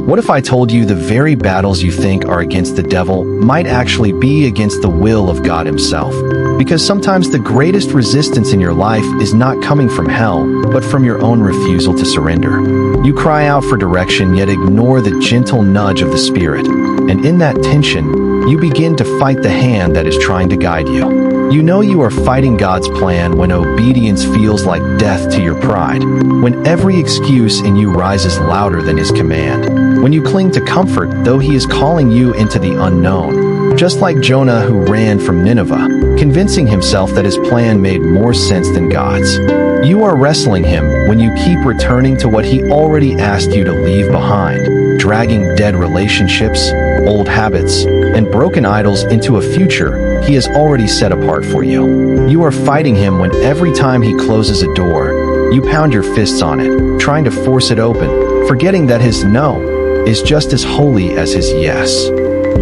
What if I told you the very battles you think are against the devil might actually be against the will of God himself? Because sometimes the greatest resistance in your life is not coming from hell, but from your own refusal to surrender. You cry out for direction, yet ignore the gentle nudge of the Spirit. And in that tension, you begin to fight the hand that is trying to guide you. You know you are fighting God's plan when obedience feels like death to your pride, when every excuse in you rises louder than his command, when you cling to comfort though he is calling you into the unknown. Just like Jonah, who ran from Nineveh, convincing himself that his plan made more sense than God's. You are wrestling him when you keep returning to what he already asked you to leave behind, dragging dead relationships, old habits, and broken idols into a future he has already set apart for you. You are fighting him when every time he closes a door, you pound your fists on it, trying to force it open, forgetting that his no is just as holy as his yes.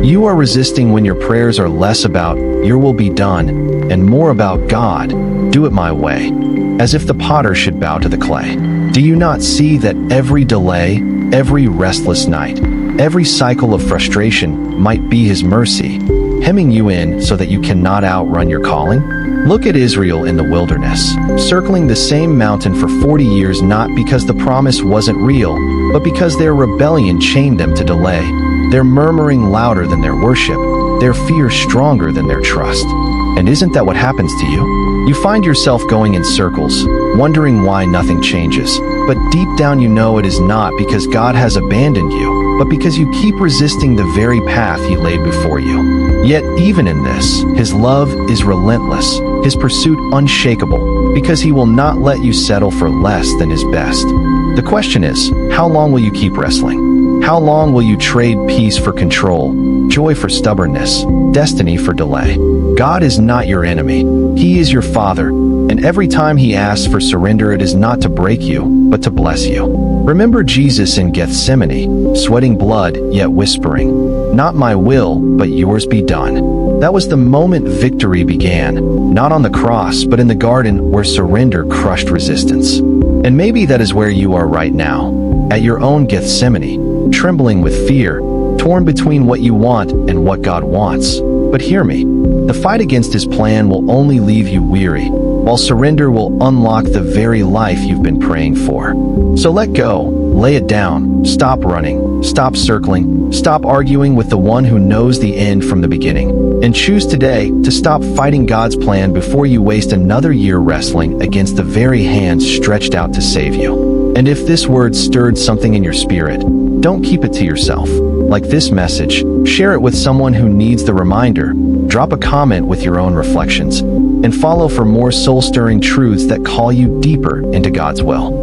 You are resisting when your prayers are less about "your will be done" and more about "God, do it my way," as if the potter should bow to the clay. Do you not see that every delay, every restless night, every cycle of frustration might be his mercy, hemming you in so that you cannot outrun your calling? Look at Israel in the wilderness, circling the same mountain for 40 years, not because the promise wasn't real, but because their rebellion chained them to delay. Their murmuring louder than their worship, their fear stronger than their trust. And isn't that what happens to you? You find yourself going in circles, wondering why nothing changes. But deep down you know it is not because God has abandoned you, but because you keep resisting the very path he laid before you. Yet even in this, his love is relentless, his pursuit unshakable, because he will not let you settle for less than his best. The question is, how long will you keep wrestling? How long will you trade peace for control, joy for stubbornness, destiny for delay? God is not your enemy. He is your Father, and every time he asks for surrender, it is not to break you, but to bless you. Remember Jesus in Gethsemane, sweating blood, yet whispering, "Not my will, but yours be done." That was the moment victory began, not on the cross, but in the garden where surrender crushed resistance. And maybe that is where you are right now, at your own Gethsemane, trembling with fear, torn between what you want and what God wants. But hear me, the fight against his plan will only leave you weary, while surrender will unlock the very life you've been praying for. So let go, lay it down, stop running, stop circling, stop arguing with the one who knows the end from the beginning, and choose today to stop fighting God's plan before you waste another year wrestling against the very hands stretched out to save you. And if this word stirred something in your spirit, don't keep it to yourself. Like this message, share it with someone who needs the reminder, drop a comment with your own reflections, and follow for more soul-stirring truths that call you deeper into God's will.